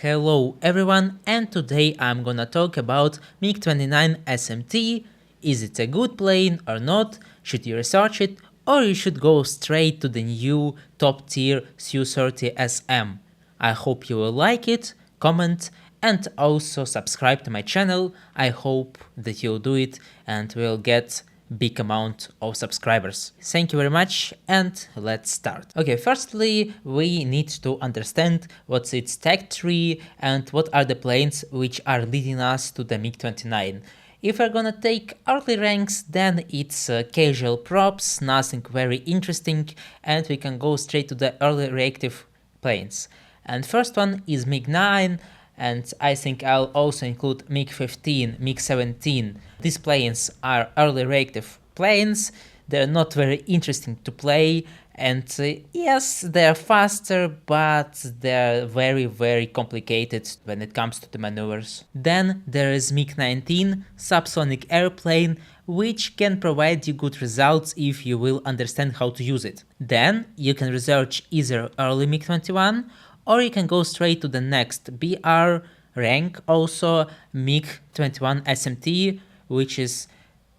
Hello everyone, and today I'm gonna talk about MiG-29SMT. Is it a good plane or not? Should you research it, or you should go straight to the new top tier Su-30SM? I hope you will like it, comment, and also subscribe to my channel. I hope that you'll do it and will get big amount of subscribers. Thank you very much, and let's start. Okay, firstly we need to understand what's its tech tree and what are the planes which are leading us to the MiG-29. If we're gonna take early ranks, then it's casual props, nothing very interesting, and we can go straight to the early reactive planes. And first one is MiG-9, and I think I'll also include MiG-15, MiG-17. These planes are early reactive planes. They're not very interesting to play, and yes, they're faster, but they're very complicated when it comes to the maneuvers. Then there is MiG-19, subsonic airplane, which can provide you good results if you will understand how to use it. Then you can research either early MiG-21, or you can go straight to the next BR rank, also MiG-21SMT, which is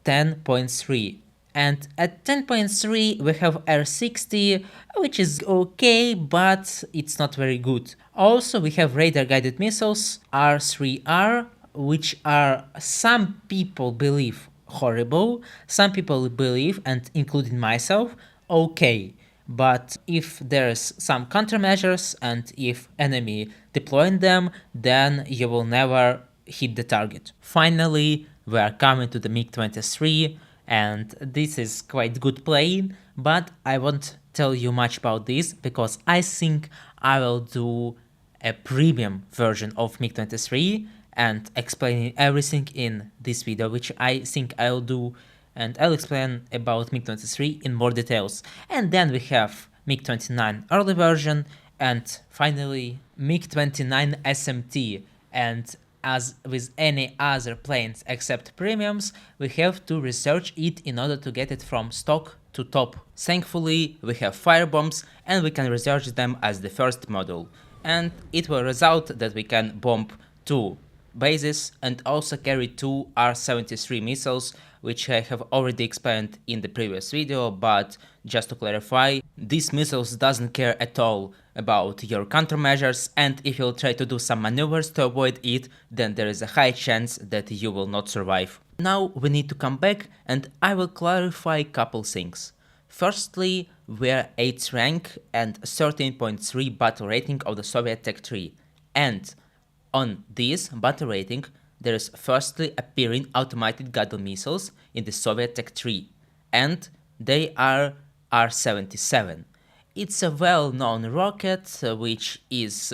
10.3. And at 10.3 we have R60, which is okay, but it's not very good. Also we have radar guided missiles R3R, which are, some people believe, horrible, some people believe, and including myself, okay. But if there's some countermeasures and if enemy deploying them, then you will never hit the target. Finally, we are coming to the MiG-23, and this is quite good plane, but I won't tell you much about this because I think I will do a premium version of MiG-23 and explaining everything in this video, which I think I'll do, and I'll explain about MiG-23 in more details. And then we have MiG-29 early version, and finally MiG-29SMT. And as with any other planes except premiums, we have to research it in order to get it from stock to top. Thankfully we have firebombs and we can research them as the first model, and it will result that we can bomb 2 bases and also carry 2 R-73 missiles, which I have already explained in the previous video, but just to clarify, these missiles doesn't care at all about your countermeasures, and if you'll try to do some maneuvers to avoid it, then there is a high chance that you will not survive. Now we need to come back and I will clarify a couple things. Firstly, we're 8th rank and 13.3 battle rating of the Soviet Tech Tree, and on this battle rating there is firstly appearing automated guided missiles in the Soviet Tech Tree, and they are R-77. It's a well-known rocket which is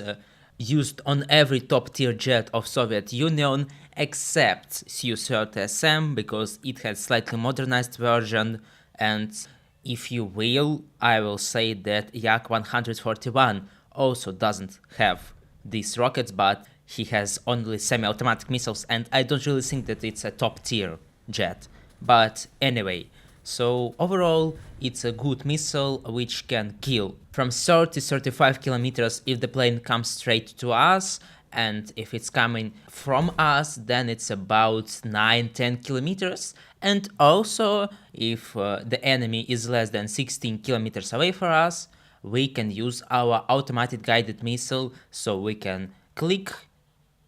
used on every top-tier jet of Soviet Union except Su-30SM, because it has slightly modernized version, and if you will, I will say that Yak-141 also doesn't have these rockets, but he has only semi-automatic missiles, and I don't really think that it's a top-tier jet. But anyway, so overall it's a good missile which can kill from 30-35 kilometers if the plane comes straight to us, and if it's coming from us then it's about 9-10 kilometers, and also if the enemy is less than 16 kilometers away from us, we can use our automated guided missile, so we can click,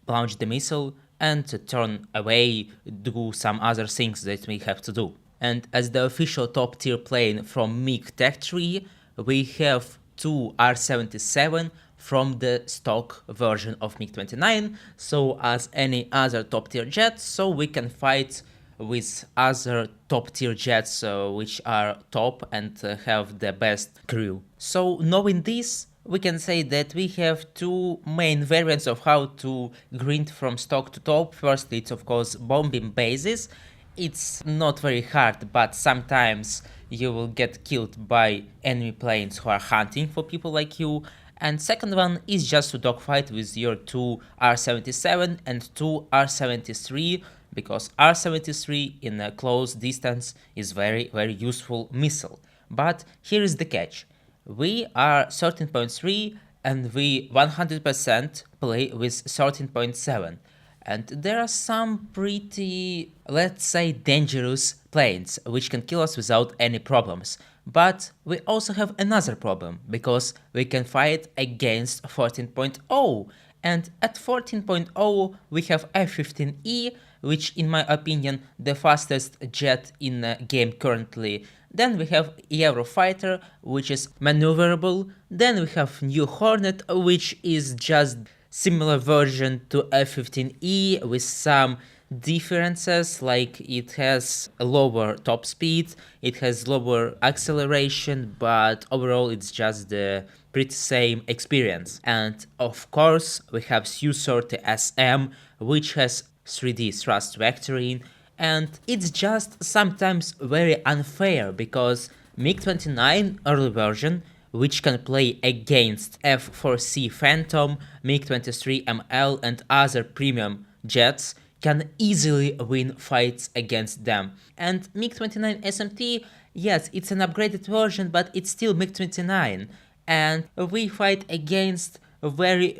launch the missile, and turn away, do some other things that we have to do. And as the official top tier plane from MiG Tech Tree, we have 2 R-77 from the stock version of MiG-29, so as any other top tier jet, so we can fight with other top tier jets which are top and have the best crew. So knowing this, we can say that we have 2 main variants of how to grind from stock to top. Firstly, it's of course bombing bases. It's not very hard, but sometimes you will get killed by enemy planes who are hunting for people like you. And second one is just to dogfight with your 2 R-77 and 2 R-73, because R-73 in a close distance is very useful missile. But here is the catch. We are 13.3 and we 100% play with 13.7. And there are some pretty, let's say, dangerous planes which can kill us without any problems. But we also have another problem, because we can fight against 14.0. And at 14.0 we have F-15E, which in my opinion the fastest jet in the game currently. Then we have Eurofighter, which is maneuverable. Then we have New Hornet, which is just similar version to F-15E with some differences, like it has a lower top speed, it has lower acceleration, but overall it's just the pretty same experience. And of course we have Su-30SM, which has 3D thrust vectoring, and it's just sometimes very unfair, because MiG-29 early version, which can play against F-4C Phantom, MiG-23ML and other premium jets, can easily win fights against them. And MiG-29SMT, yes, it's an upgraded version, but it's still MiG-29, and we fight against very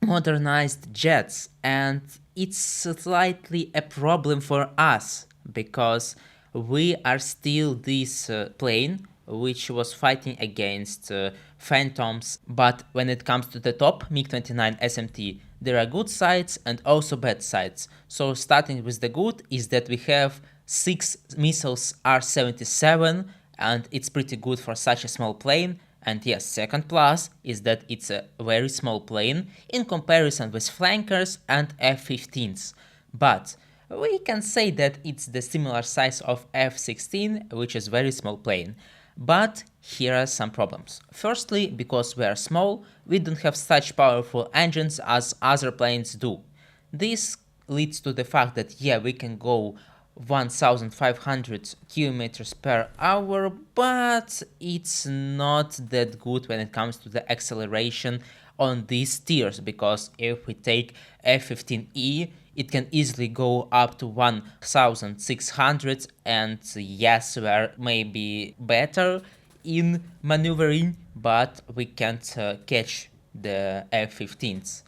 modernized jets, and it's slightly a problem for us, because we are still this plane which was fighting against Phantoms, but when it comes to the top MiG-29 SMT, there are good sides and also bad sides. So starting with the good is that we have 6 missiles R-77, and it's pretty good for such a small plane. And yes, second plus is that it's a very small plane in comparison with flankers and F-15s. But we can say that it's the similar size of F-16, which is very small plane. But here are some problems. Firstly, because we are small, we don't have such powerful engines as other planes do. This leads to the fact that yeah, we can go 1500 kilometers per hour, but it's not that good when it comes to the acceleration on these tiers, because if we take F-15E, it can easily go up to 1600, and yes, we are maybe better in maneuvering, but we can't catch the F-15s.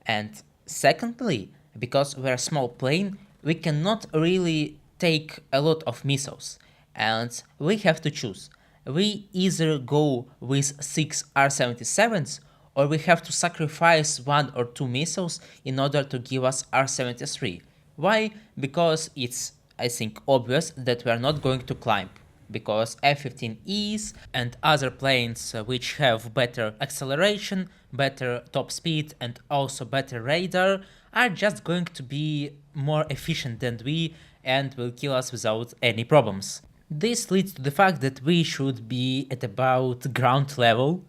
And secondly, because we're a small plane, we cannot really take a lot of missiles, and we have to choose. We either go with 6 R-77s, or we have to sacrifice 1 or 2 missiles in order to give us R-73. Why? Because it's, I think, obvious that we are not going to climb, because F-15Es and other planes which have better acceleration, better top speed and also better radar are just going to be more efficient than we and will kill us without any problems. This leads to the fact that we should be at about ground level,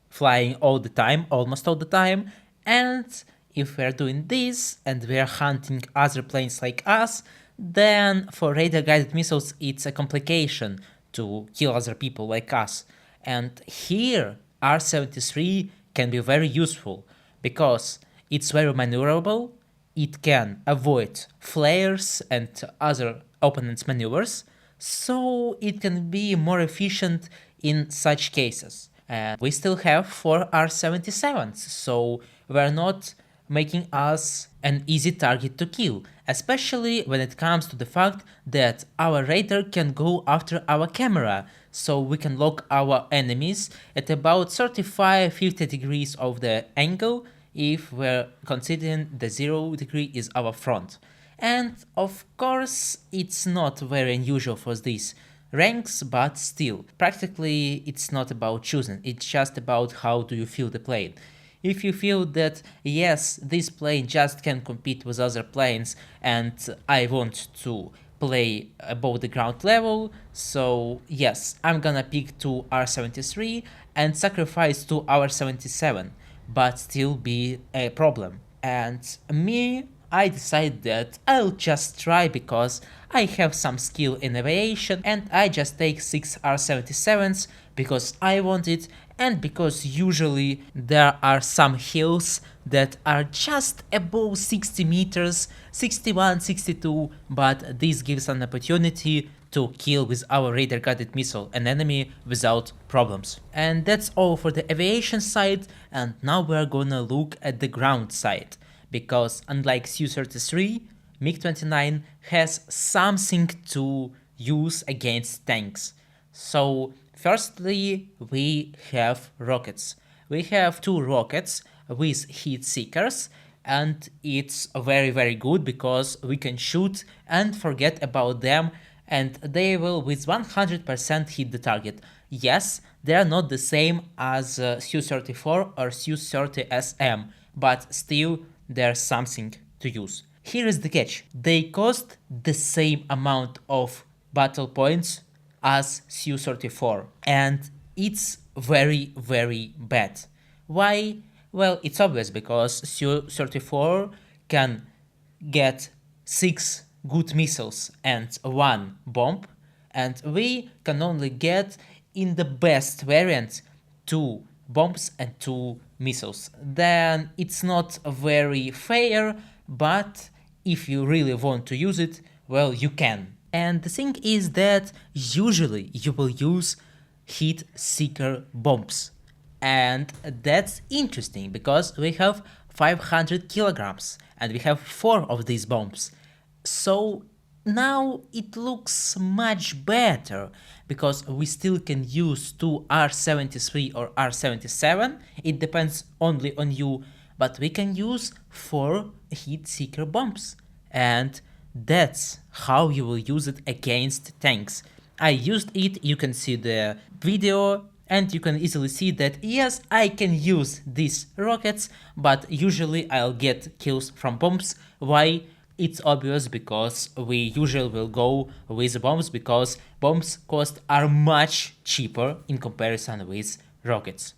flying all the time, almost all the time, and if we're doing this and we're hunting other planes like us, then for radar guided missiles it's a complication to kill other people like us. And here R-73 can be very useful, because it's very maneuverable, it can avoid flares and other opponents' maneuvers, so it can be more efficient in such cases. And we still have 4 R-77s, so we're not making us an easy target to kill, especially when it comes to the fact that our radar can go after our camera, so we can lock our enemies at about 35-50 degrees of the angle if we're considering the 0 degree is our front. And of course it's not very unusual for these ranks, but still, practically it's not about choosing, it's just about how do you feel the plane. If you feel that yes, this plane just can compete with other planes and I want to play above the ground level, so yes, I'm gonna pick 2 R-73 and sacrifice 2 R-77, but still be a problem. And me, I decided that I'll just try because I have some skill in aviation and I just take 6 R-77s because I want it and because usually there are some hills that are just above 60 meters, 61, 62, but this gives an opportunity to kill with our radar guided missile an enemy without problems. And that's all for the aviation side, and now we're gonna look at the ground side, because unlike Su-33, MiG-29 has something to use against tanks. So firstly, we have rockets. We have 2 rockets with heat seekers, and it's very good because we can shoot and forget about them and they will with 100% hit the target. Yes, they are not the same as Su-34 or Su-30SM, but still there's something to use. Here is the catch. They cost the same amount of battle points as Su-34 and it's very bad. Why? Well, it's obvious because Su-34 can get 6 good missiles and 1 bomb, and we can only get in the best variant 2 bombs and 2 missiles. Then it's not very fair, but if you really want to use it, well, you can. And the thing is that usually you will use heat seeker bombs. And that's interesting because we have 500 kilograms and we have 4 of these bombs. So now it looks much better because we still can use 2 R-73 or R-77, it depends only on you, but we can use 4 heat seeker bombs. And that's how you will use it against tanks. I used it, you can see the video, and you can easily see that yes, I can use these rockets, but usually I'll get kills from bombs. Why? It's obvious because we usually will go with bombs because bombs cost are much cheaper in comparison with rockets.